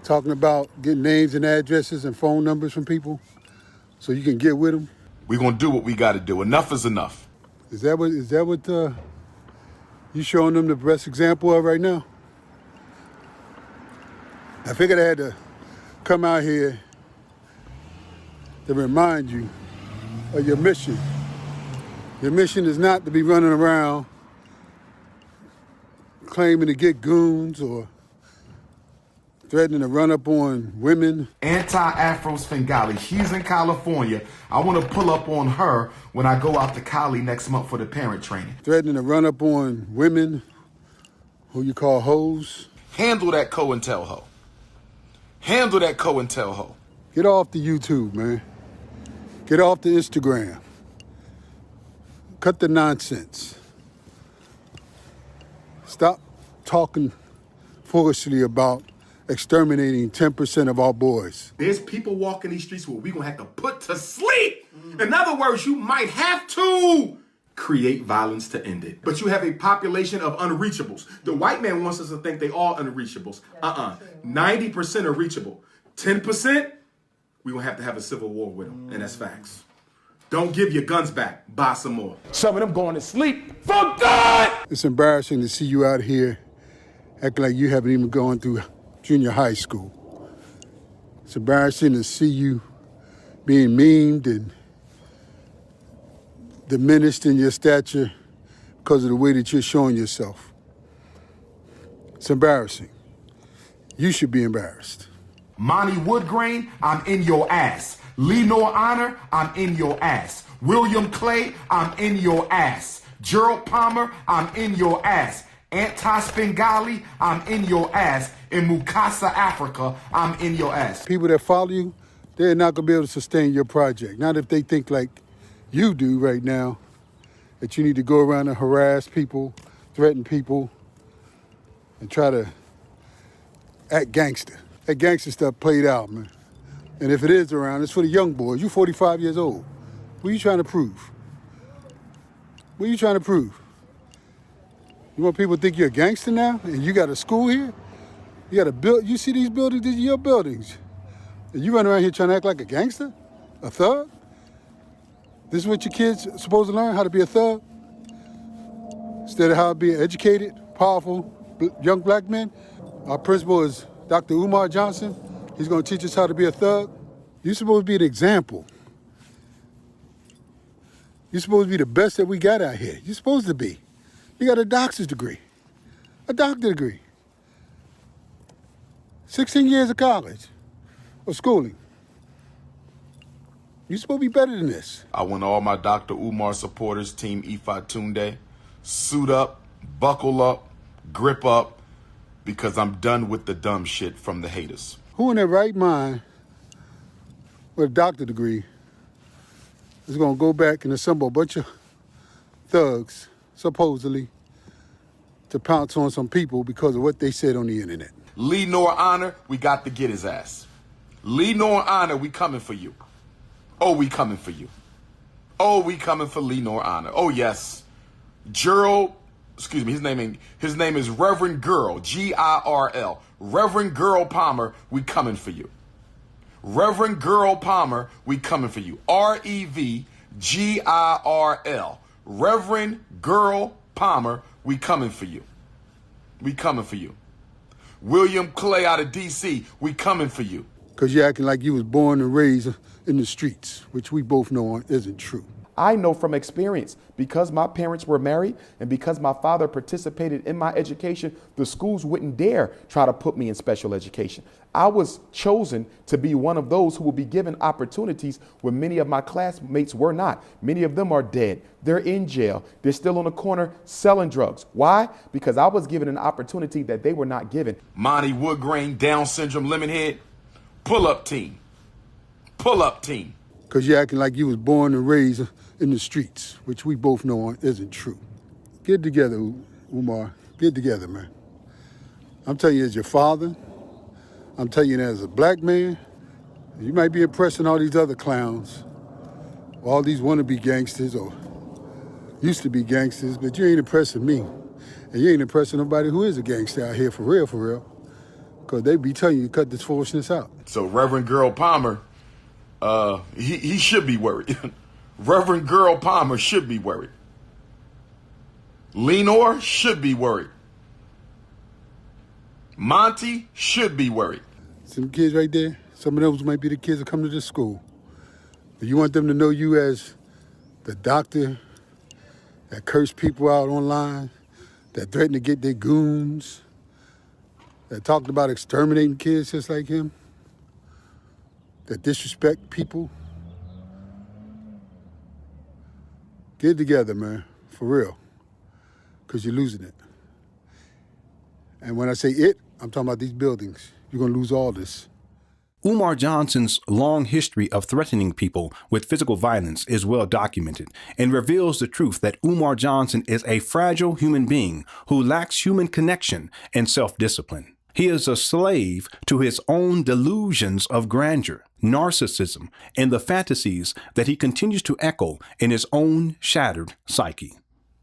talking about getting names and addresses and phone numbers from people so you can get with them? We're going to do what we got to do. Enough is enough. Is that what you showing them the best example of right now? I figured I had to come out here to remind you of your mission. Your mission is not to be running around claiming to get goons or threatening to run up on women. Anti-Afro Svengali, she's in California. I want to pull up on her when I go out to Cali next month for the parent training. Threatening to run up on women who you call hoes. Handle that COINTELHO. Handle that COINTELHO. Get off the YouTube, man. Get off the Instagram. Cut the nonsense. Stop talking foolishly about exterminating 10% of our boys. There's people walking these streets where we're going to have to put to sleep. In other words, you might have to create violence to end it. But you have a population of unreachables. The white man wants us to think they all unreachables. 90% are reachable. 10%, we're going to have a civil war with them. And that's facts. Don't give your guns back. Buy some more. Some of them going to sleep for good. It's embarrassing to see you out here acting like you haven't even gone through junior high school. It's embarrassing to see you being memed and diminished in your stature because of the way that you're showing yourself. It's embarrassing. You should be embarrassed. Monty Woodgrain, I'm in your ass. Lee Nor Honor, I'm in your ass. William Clay, I'm in your ass. Gerald Palmer, I'm in your ass. Anti-Svengali, I'm in your ass. In Mukasa, Africa, I'm in your ass. People that follow you, they're not going to be able to sustain your project. Not if they think like you do right now that you need to go around and harass people, threaten people, and try to act gangster. That gangster stuff played out, man. And if it is around, it's for the young boys. You're 45 years old. What are you trying to prove? What are you trying to prove? You want people to think you're a gangster now? And you got a school here? You got a build. You see these buildings? These are your buildings. And you run around here trying to act like a gangster? A thug? This is what your kids are supposed to learn, how to be a thug? Instead of how to be an educated, powerful, young black men? Our principal is Dr. Umar Johnson. He's going to teach us how to be a thug. You're supposed to be an example. You're supposed to be the best that we got out here. You're supposed to be. You got a doctor's degree, a doctorate degree, 16 years of college or schooling. You're supposed to be better than this. I want all my Dr. Umar supporters, Team Ifa Tunde, suit up, buckle up, grip up, because I'm done with the dumb shit from the haters. Who in their right mind with a doctorate degree is going to go back and assemble a bunch of thugs, supposedly, to pounce on some people because of what they said on the internet? Lee Nor Honor, we got to get his ass. Lee Nor Honor, we coming for you. Oh, we coming for you. Oh, we coming for Lee Nor Honor. Oh, yes. Gerald, excuse me, his name is Reverend Girl, G-I-R-L. Reverend Girl Palmer, we coming for you. Reverend Girl Palmer, we coming for you. R-E-V-G-I-R-L. Reverend Girl Palmer, we coming for you. We coming for you. William Clay out of D.C., we coming for you. Because you're acting like you was born and raised in the streets, which we both know isn't true. I know from experience, because my parents were married and because my father participated in my education, the schools wouldn't dare try to put me in special education. I was chosen to be one of those who will be given opportunities when many of my classmates were not. Many of them are dead. They're in jail. They're still on the corner selling drugs. Why? Because I was given an opportunity that they were not given. Monty Woodgrain, Down syndrome, Lemonhead, pull-up team. Pull-up team. Because you're acting like you was born and raised in the streets, which we both know isn't true. Get together, Umar. Get together, man. I'm telling you as your father, I'm telling you as a black man, you might be impressing all these other clowns, all these wannabe gangsters or used to be gangsters, but you ain't impressing me. And you ain't impressing nobody who is a gangster out here for real. Because they be telling you to cut this foolishness out. So Reverend Girl Palmer, he should be worried. Reverend Girl Palmer should be worried. Lenore should be worried. Monty should be worried. Some kids right there, some of those might be the kids that come to this school. Do you want them to know you as the doctor that cursed people out online, that threatened to get their goons, that talked about exterminating kids just like him, that disrespect people? Get together, man, for real, because you're losing it. And when I say it, I'm talking about these buildings. You're going to lose all this. Umar Johnson's long history of threatening people with physical violence is well documented and reveals the truth that Umar Johnson is a fragile human being who lacks human connection and self-discipline. He is a slave to his own delusions of grandeur, narcissism, and the fantasies that he continues to echo in his own shattered psyche.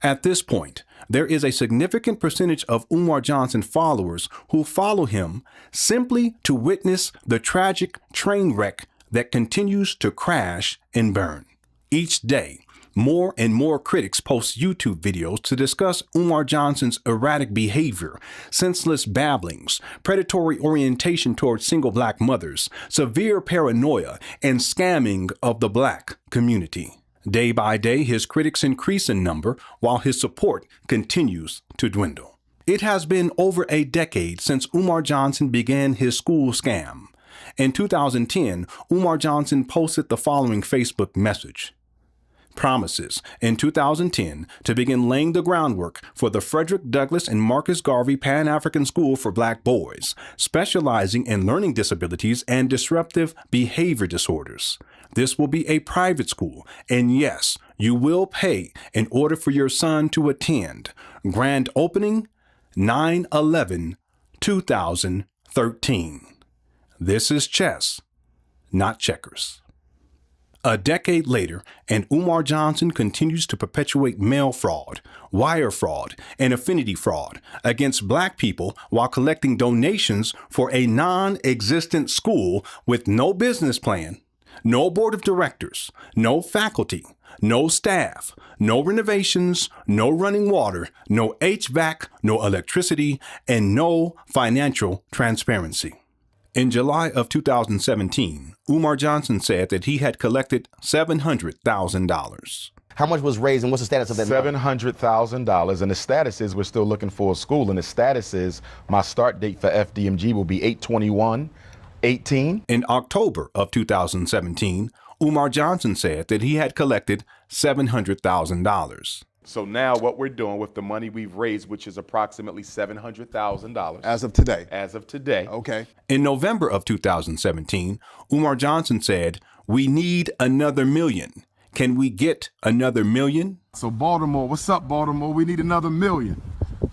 At this point, there is a significant percentage of Umar Johnson followers who follow him simply to witness the tragic train wreck that continues to crash and burn. Each day, more and more critics post YouTube videos to discuss Umar Johnson's erratic behavior, senseless babblings, predatory orientation towards single black mothers, severe paranoia, and scamming of the black community. Day by day, his critics increase in number while his support continues to dwindle. It has been over a decade since Umar Johnson began his school scam. In 2010, Umar Johnson posted the following Facebook message. promises in 2010 to begin laying the groundwork for the Frederick Douglass and Marcus Garvey Pan-African School for Black Boys, specializing in learning disabilities and disruptive behavior disorders. This will be a private school, and yes, you will pay in order for your son to attend. Grand opening, 9/11/2013. This is chess, not checkers. A decade later, and Umar Johnson continues to perpetuate mail fraud, wire fraud, and affinity fraud against Black people while collecting donations for a non-existent school with no business plan, no board of directors, no faculty, no staff, no renovations, no running water, no HVAC, no electricity, and no financial transparency. In July of 2017, Umar Johnson said that he had collected $700,000. How much was raised and what's the status of that? $700,000, and the status is we're still looking for a school, and the status is my start date for FDMG will be 8/21/18. In October of 2017, Umar Johnson said that he had collected $700,000. So now what we're doing with the money we've raised, which is approximately $700,000. As of today. As of today. Okay. In November of 2017, Umar Johnson said, "We need another million. Can we get another million?" So Baltimore, what's up, Baltimore? We need another million.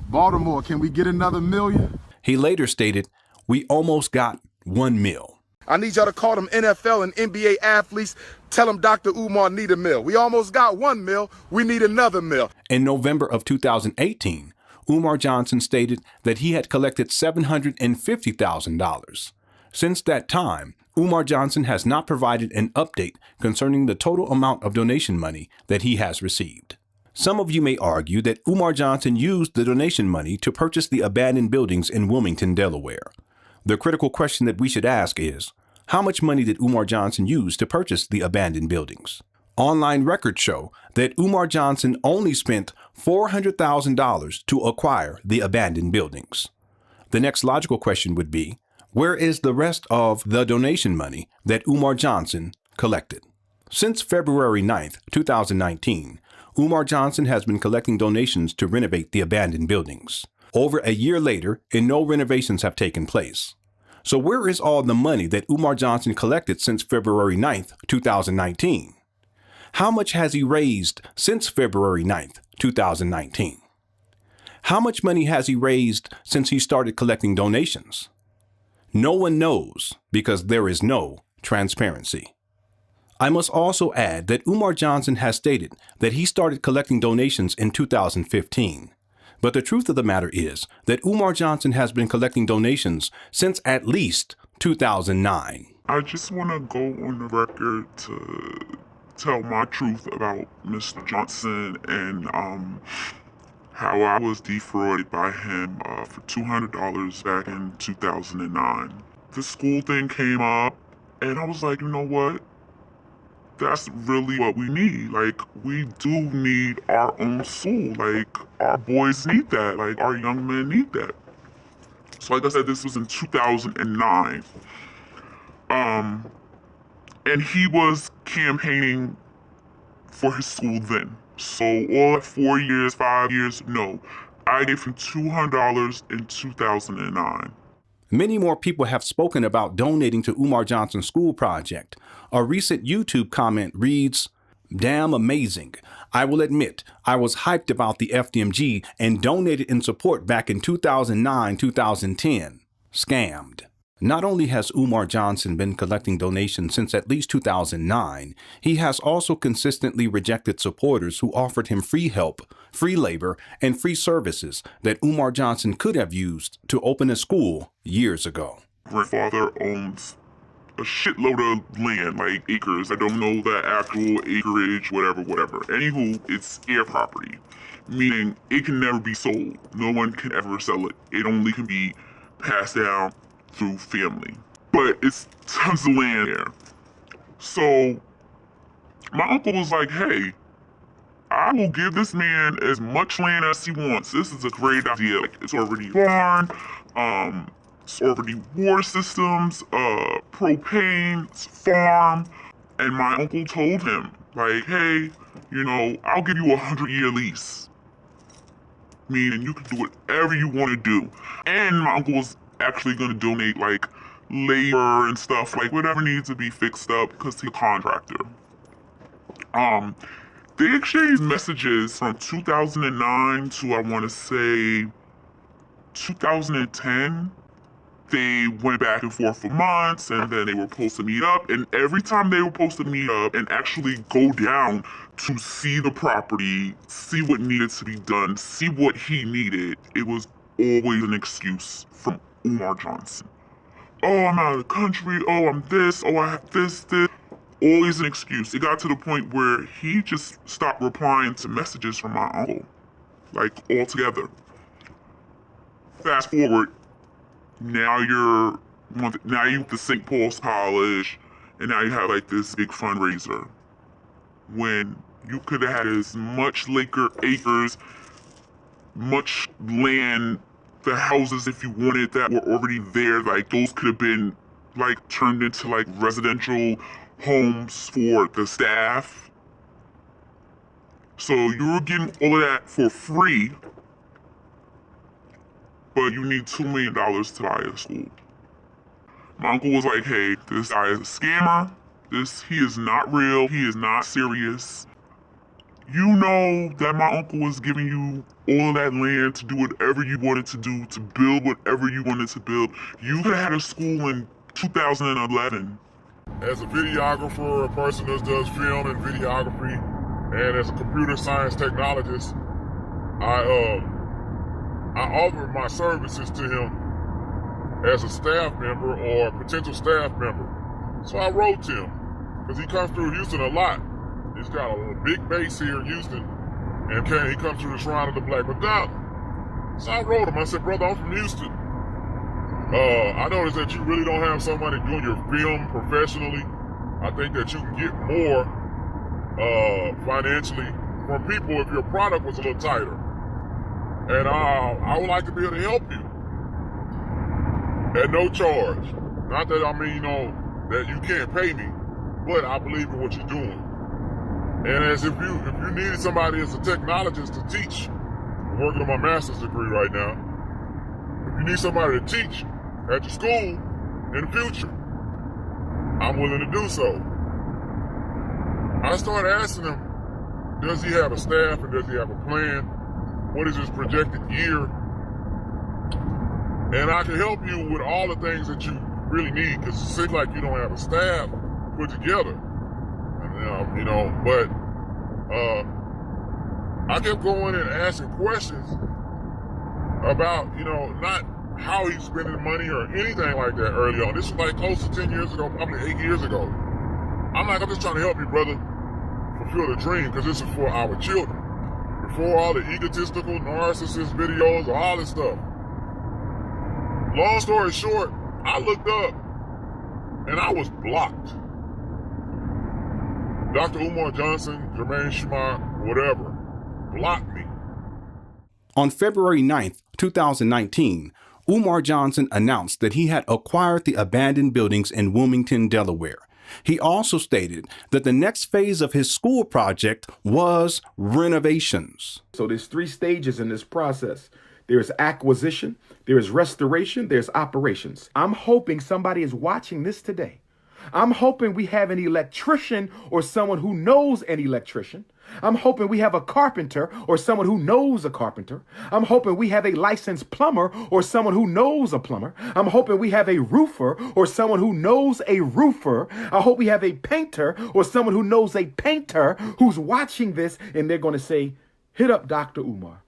Baltimore, can we get another million? He later stated, "We almost got 1 mil." I need y'all to call them NFL and NBA athletes. Tell them Dr. Umar need a mil. We almost got 1 mil. We need another mil. In November of 2018, Umar Johnson stated that he had collected $750,000. Since that time, Umar Johnson has not provided an update concerning the total amount of donation money that he has received. Some of you may argue that Umar Johnson used the donation money to purchase the abandoned buildings in Wilmington, Delaware. The critical question that we should ask is, how much money did Umar Johnson use to purchase the abandoned buildings? Online records show that Umar Johnson only spent $400,000 to acquire the abandoned buildings. The next logical question would be, where is the rest of the donation money that Umar Johnson collected? Since February 9th, 2019, Umar Johnson has been collecting donations to renovate the abandoned buildings. Over a year later, and no renovations have taken place. So where is all the money that Umar Johnson collected since February 9th, 2019? How much has he raised since February 9th, 2019? How much money has he raised since he started collecting donations? No one knows because there is no transparency. I must also add that Umar Johnson has stated that he started collecting donations in 2015. But the truth of the matter is that Umar Johnson has been collecting donations since at least 2009. I just want to go on the record to tell my truth about Mr. Johnson and how I was defrauded by him for $200 back in 2009. The school thing came up, and I was like, you know what? That's really what we need. Like, we do need our own school. Like, our boys need that. Like, our young men need that. So like I said, this was in 2009. And he was campaigning for his school then. So all 4 years, 5 years, no. I gave him $200 in 2009. Many more people have spoken about donating to Umar Johnson's school project. A recent YouTube comment reads, "Damn amazing. I will admit, I was hyped about the FDMG and donated in support back in 2009-2010. Scammed." Not only has Umar Johnson been collecting donations since at least 2009, he has also consistently rejected supporters who offered him free help, free labor, and free services that Umar Johnson could have used to open a school years ago. Grandfather owns a shitload of land, like acres. I don't know the actual acreage, whatever. Anywho, it's heir property, meaning it can never be sold. No one can ever sell it. It only can be passed down through family. But it's tons of land there. So my uncle was like, hey, I will give this man as much land as he wants. This is a great idea. Like, it's already barn, it's already water systems, propane, farm. And my uncle told him, like, hey, I'll give you a 100-year lease. Meaning you can do whatever you want to do. And my uncle was actually going to donate like labor and stuff, like whatever needs to be fixed up because he's a contractor. They exchanged messages from 2009 to I want to say 2010. They went back and forth for months, and then they were supposed to meet up. And every time they were supposed to meet up and actually go down to see the property, see what needed to be done, see what he needed, it was always an excuse from Umar Johnson. Oh, I'm out of the country. Oh, I'm this. Oh, I have this. Always an excuse. It got to the point where he just stopped replying to messages from my uncle, like altogether. Fast forward. Now you're at the St. Paul's College, and now you have like this big fundraiser. When you could have had as much acres, much land, the houses if you wanted that were already there, like those could have been like turned into like residential homes for the staff. So you were getting all of that for free. But you need $2 million to buy a school. My uncle was like, hey, this guy is a scammer. He is not real. He is not serious. You know that my uncle was giving you all of that land to do whatever you wanted to do, to build whatever you wanted to build. You could have had a school in 2011. As a videographer, a person that does film and videography, and as a computer science technologist, I offered my services to him as a staff member or a potential staff member. So I wrote to him, because he comes through Houston a lot. He's got a big base here in Houston, and he comes through the Shrine of the Black Madonna. So I wrote him, I said, brother, I'm from Houston. I noticed that you really don't have somebody doing your film professionally. I think that you can get more financially from people if your product was a little tighter. And I would like to be able to help you at no charge. Not that I mean, that you can't pay me, but I believe in what you're doing. And as if you needed somebody as a technologist to teach, I'm working on my master's degree right now. If you need somebody to teach at your school in the future, I'm willing to do so. I started asking him, does he have a staff and does he have a plan? What is his projected year? And I can help you with all the things that you really need, because it seems like you don't have a staff put together. But I kept going and asking questions about, not how he's spending money or anything like that early on. This was like close to 10 years ago, probably 8 years ago. I'm just trying to help you, brother, fulfill the dream, because this is for our children. Before all the egotistical, narcissist videos, all this stuff. Long story short, I looked up and I was blocked. Dr. Umar Johnson, Jermaine Schmack, whatever, blocked me. On February 9th, 2019, Umar Johnson announced that he had acquired the abandoned buildings in Wilmington, Delaware. He also stated that the next phase of his school project was renovations. So there's 3 stages in this process. There's acquisition, there's restoration, there's operations. I'm hoping somebody is watching this today. I'm hoping we have an electrician or someone who knows an electrician. I'm hoping we have a carpenter or someone who knows a carpenter. I'm hoping we have a licensed plumber or someone who knows a plumber. I'm hoping we have a roofer or someone who knows a roofer. I hope we have a painter or someone who knows a painter who's watching this, and they're going to say, hit up Dr. Umar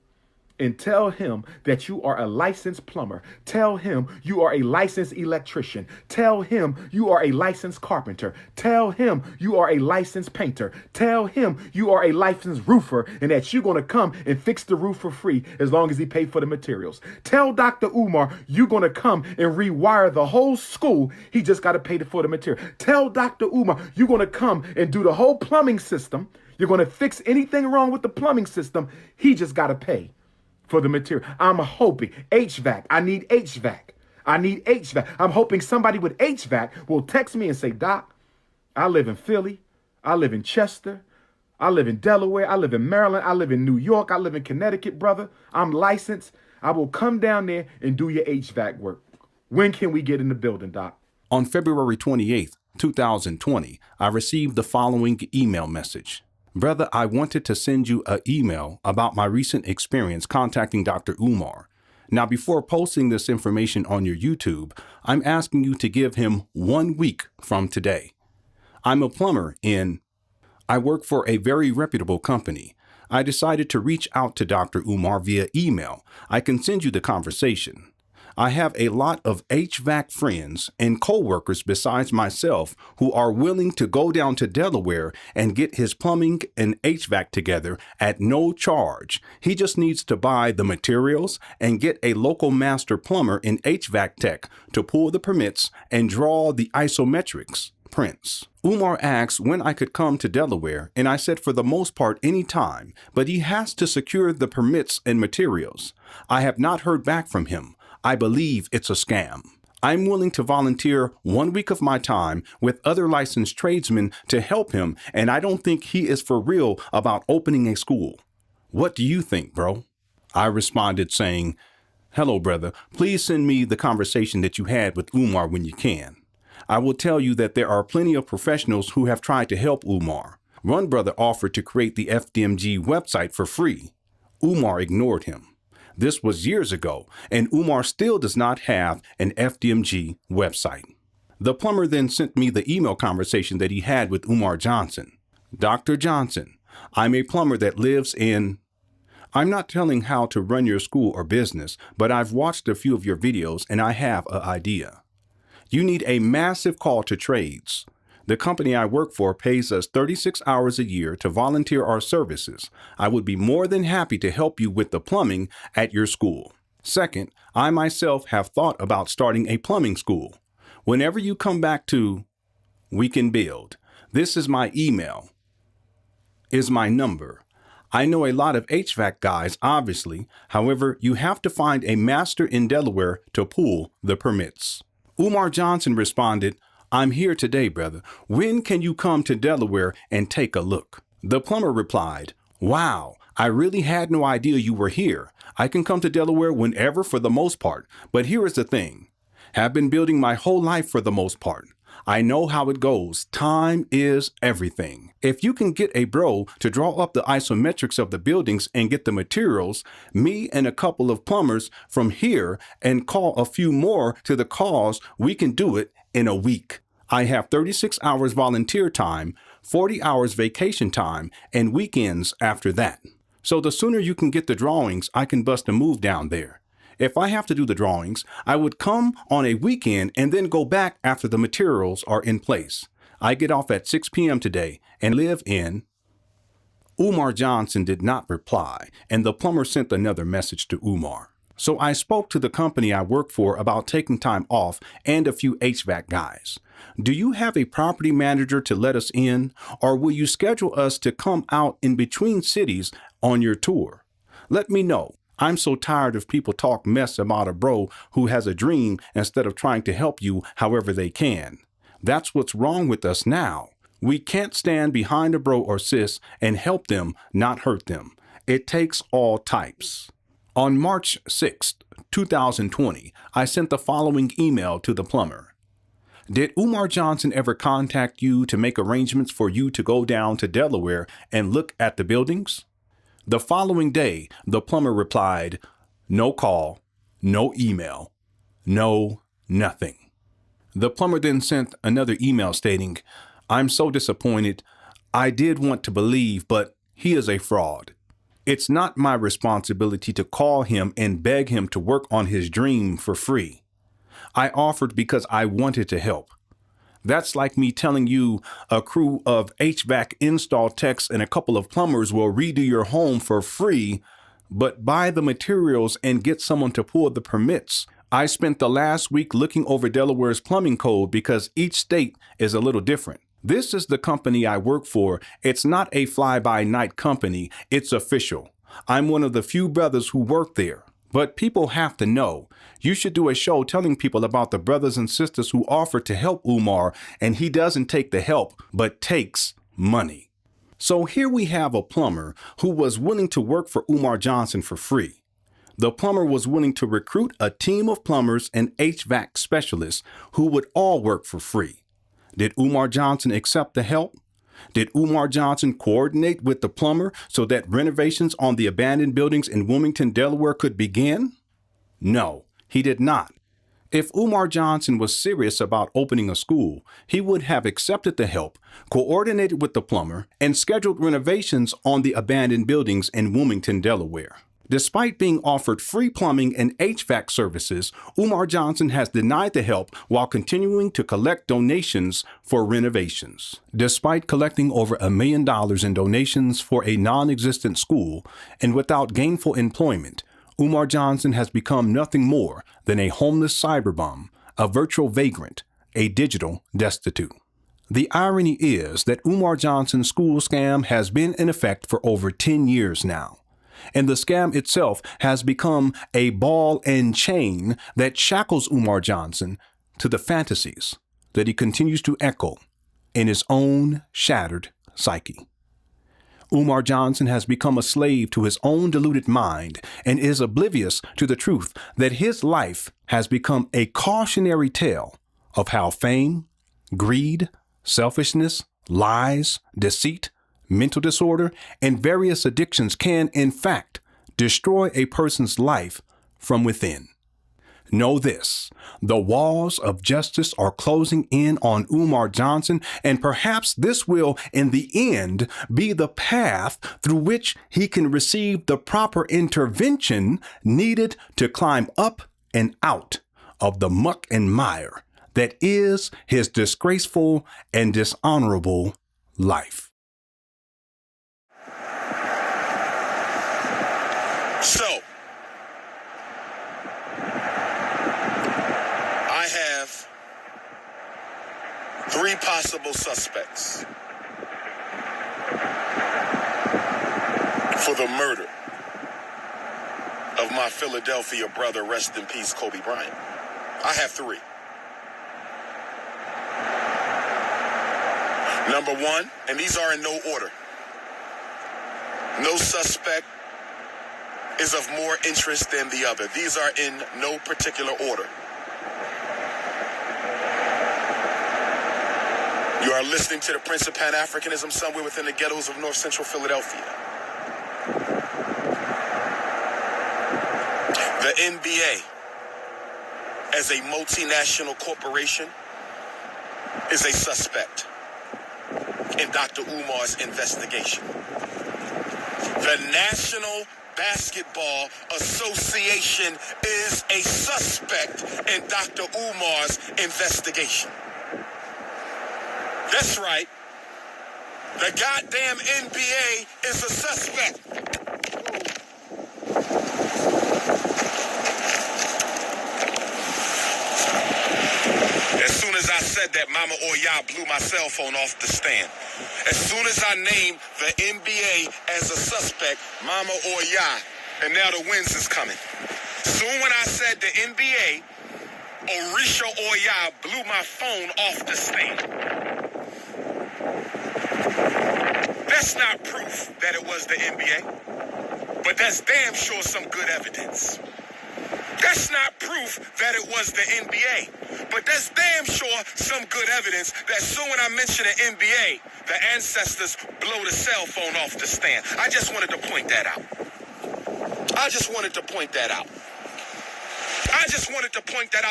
and tell him that you are a licensed plumber. Tell him you are a licensed electrician. Tell him you are a licensed carpenter. Tell him you are a licensed painter. Tell him you are a licensed roofer and that you're going to come and fix the roof for free as long as he paid for the materials. Tell Dr. Umar you're going to come and rewire the whole school. He just got to pay for the material. Tell Dr. Umar you're going to come and do the whole plumbing system. You're going to fix anything wrong with the plumbing system. He just got to pay for the material. I'm hoping HVAC. I need HVAC. I need HVAC. I'm hoping somebody with HVAC will text me and say, Doc, I live in Philly. I live in Chester. I live in Delaware. I live in Maryland. I live in New York. I live in Connecticut, brother. I'm licensed. I will come down there and do your HVAC work. When can we get in the building, Doc? On February 28th, 2020, I received the following email message. Brother, I wanted to send you an email about my recent experience contacting Dr. Umar. Now, before posting this information on your YouTube, I'm asking you to give him 1 week from today. I'm a plumber I work for a very reputable company. I decided to reach out to Dr. Umar via email. I can send you the conversation. I have a lot of HVAC friends and co-workers besides myself who are willing to go down to Delaware and get his plumbing and HVAC together at no charge. He just needs to buy the materials and get a local master plumber and HVAC tech to pull the permits and draw the isometrics prints. Umar asked when I could come to Delaware, and I said for the most part any time, but he has to secure the permits and materials. I have not heard back from him. I believe it's a scam. I'm willing to volunteer 1 week of my time with other licensed tradesmen to help him, and I don't think he is for real about opening a school. What do you think, bro? I responded saying, hello, brother. Please send me the conversation that you had with Umar when you can. I will tell you that there are plenty of professionals who have tried to help Umar. One brother offered to create the FDMG website for free. Umar ignored him. This was years ago, and Umar still does not have an FDMG website. The plumber then sent me the email conversation that he had with Umar Johnson. Dr. Johnson, I'm a plumber that lives in... I'm not telling how to run your school or business, but I've watched a few of your videos and I have an idea. You need a massive call to trades. The company I work for pays us 36 hours a year to volunteer our services. I would be more than happy to help you with the plumbing at your school. Second, I myself have thought about starting a plumbing school. Whenever you come back to, we can build. This is my email, is my number. I know a lot of HVAC guys, obviously. However, you have to find a master in Delaware to pull the permits. Umar Johnson responded, I'm here today, brother. When can you come to Delaware and take a look? The plumber replied, wow, I really had no idea you were here. I can come to Delaware whenever for the most part. But here is the thing. Have been building my whole life for the most part. I know how it goes. Time is everything. If you can get a bro to draw up the isometrics of the buildings and get the materials, me and a couple of plumbers from here and call a few more to the cause, we can do it in a week. I have 36 hours volunteer time, 40 hours vacation time, and weekends after that. So the sooner you can get the drawings, I can bust a move down there. If I have to do the drawings, I would come on a weekend and then go back after the materials are in place. I get off at 6 p.m. today and live in... Umar Johnson did not reply, and the plumber sent another message to Umar. So I spoke to the company I work for about taking time off and a few HVAC guys. Do you have a property manager to let us in, or will you schedule us to come out in between cities on your tour? Let me know. I'm so tired of people talk mess about a bro who has a dream instead of trying to help you however they can. That's what's wrong with us now. We can't stand behind a bro or sis and help them, not hurt them. It takes all types. On March 6th, 2020, I sent the following email to the plumber. Did Umar Johnson ever contact you to make arrangements for you to go down to Delaware and look at the buildings? The following day, the plumber replied, no call, no email, no nothing. The plumber then sent another email stating, I'm so disappointed. I did want to believe, but he is a fraud. It's not my responsibility to call him and beg him to work on his dream for free. I offered because I wanted to help. That's like me telling you a crew of HVAC install techs and a couple of plumbers will redo your home for free, but buy the materials and get someone to pull the permits. I spent the last week looking over Delaware's plumbing code because each state is a little different. This is the company I work for. It's not a fly-by-night company. It's official. I'm one of the few brothers who work there. But people have to know. You should do a show telling people about the brothers and sisters who offer to help Umar, and he doesn't take the help, but takes money. So here we have a plumber who was willing to work for Umar Johnson for free. The plumber was willing to recruit a team of plumbers and HVAC specialists who would all work for free. Did Umar Johnson accept the help? Did Umar Johnson coordinate with the plumber so that renovations on the abandoned buildings in Wilmington, Delaware could begin? No, he did not. If Umar Johnson was serious about opening a school, he would have accepted the help, coordinated with the plumber, and scheduled renovations on the abandoned buildings in Wilmington, Delaware. Despite being offered free plumbing and HVAC services, Umar Johnson has denied the help while continuing to collect donations for renovations. Despite collecting over $1 million in donations for a non-existent school and without gainful employment, Umar Johnson has become nothing more than a homeless cyberbum, a virtual vagrant, a digital destitute. The irony is that Umar Johnson's school scam has been in effect for over 10 years now. And the scam itself has become a ball and chain that shackles Umar Johnson to the fantasies that he continues to echo in his own shattered psyche. Umar Johnson has become a slave to his own deluded mind and is oblivious to the truth that his life has become a cautionary tale of how fame, greed, selfishness, lies, deceit, mental disorder, and various addictions can, in fact, destroy a person's life from within. Know this, the walls of justice are closing in on Umar Johnson, and perhaps this will, in the end, be the path through which he can receive the proper intervention needed to climb up and out of the muck and mire that is his disgraceful and dishonorable life. So, I have 3 possible suspects for the murder of my Philadelphia brother, rest in peace, Kobe Bryant. I have 3. Number 1, and these are in no order. No suspect is of more interest than the other. These are in no particular order. You are listening to the Prince of Pan-Africanism somewhere within the ghettos of North Central Philadelphia. The NBA, as a multinational corporation, is a suspect in Dr. Umar's investigation. The National Basketball Association is a suspect in Dr. Umar's investigation. That's right. The goddamn NBA is a suspect. As soon as I said that, Mama Oya blew my cell phone off the stand. As soon as I named the NBA as a suspect, Mama Oya, and now the winds is coming. Soon when I said the NBA, Orisha Oya blew my phone off the stand. That's not proof that it was the NBA, but that's damn sure some good evidence. That's not proof that it was the NBA, but that's damn sure some good evidence that soon when I mention the NBA, the ancestors blow the cell phone off the stand. I just wanted to point that out.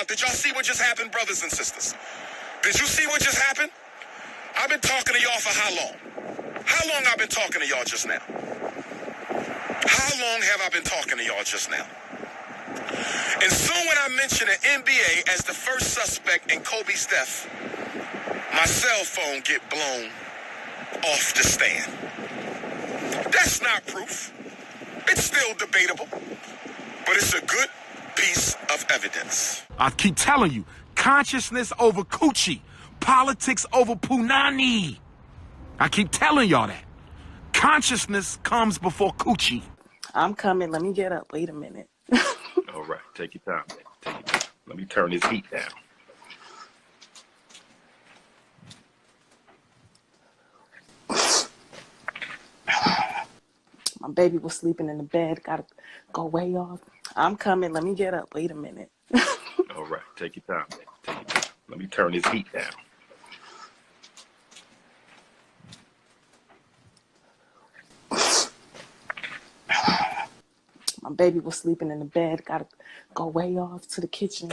Did y'all see what just happened, brothers and sisters? Did you see what just happened? I've been talking to y'all for how long? How long I've been talking to y'all just now? How long have I been talking to y'all just now? And soon when I mention the NBA as the first suspect in Kobe's death, my cell phone get blown off the stand. That's not proof. It's still debatable, but it's a good piece of evidence. I keep telling you, consciousness over coochie, politics over punani. I keep telling y'all that. Consciousness comes before coochie. I'm coming. Let me get up. Wait a minute. All right, take your time, man. Take your time. Let me turn this heat down. My baby was sleeping in the bed. Gotta go way off. I'm coming. Let me get up. Wait a minute. All right, take your time, man. Take your time. Let me turn this heat down. My baby was sleeping in the bed. Gotta go way off to the kitchen.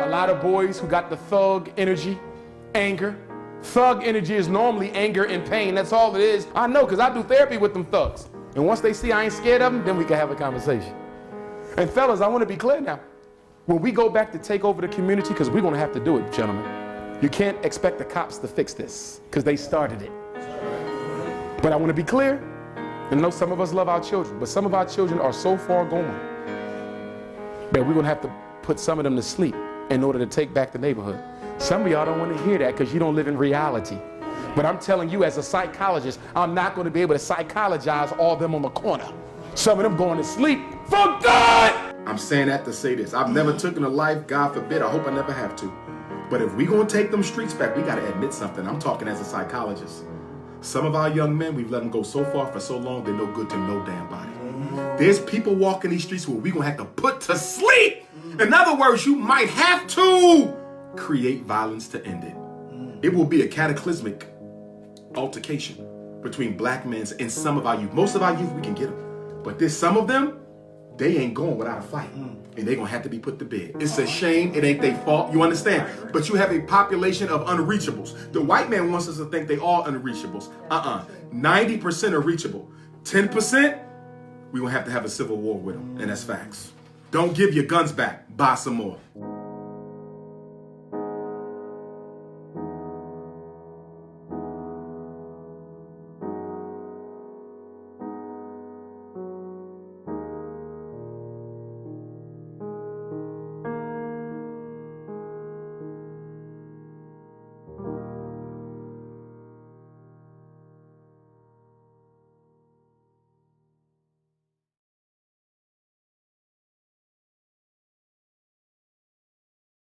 A lot of boys who got the thug energy, anger. Thug energy is normally anger and pain. That's all it is. I know, because I do therapy with them thugs. And once they see I ain't scared of them, then we can have a conversation. And fellas, I want to be clear now. When we go back to take over the community, because we're going to have to do it, gentlemen, you can't expect the cops to fix this, because they started it. But I want to be clear, and I know some of us love our children, but some of our children are so far gone that we're going to have to put some of them to sleep in order to take back the neighborhood. Some of y'all don't want to hear that because you don't live in reality. But I'm telling you, as a psychologist, I'm not going to be able to psychologize all of them on the corner. Some of them going to sleep for good! I'm saying that to say this. I've never taken a life, God forbid. I hope I never have to. But if we're going to take them streets back, we got to admit something. I'm talking as a psychologist. Some of our young men, we've let them go so far for so long, they're no good to no damn body. There's people walking these streets who we're going to have to put to sleep. In other words, you might have to create violence to end it. It will be a cataclysmic altercation between black men and some of our youth. Most of our youth, we can get them. But there's some of them, they ain't going without a fight. And they're going to have to be put to bed. It's a shame. It ain't their fault. You understand? But you have a population of unreachables. The white man wants us to think they all unreachables. 90% are reachable. 10%, we're going to have a civil war with them. And that's facts. Don't give your guns back. Buy some more.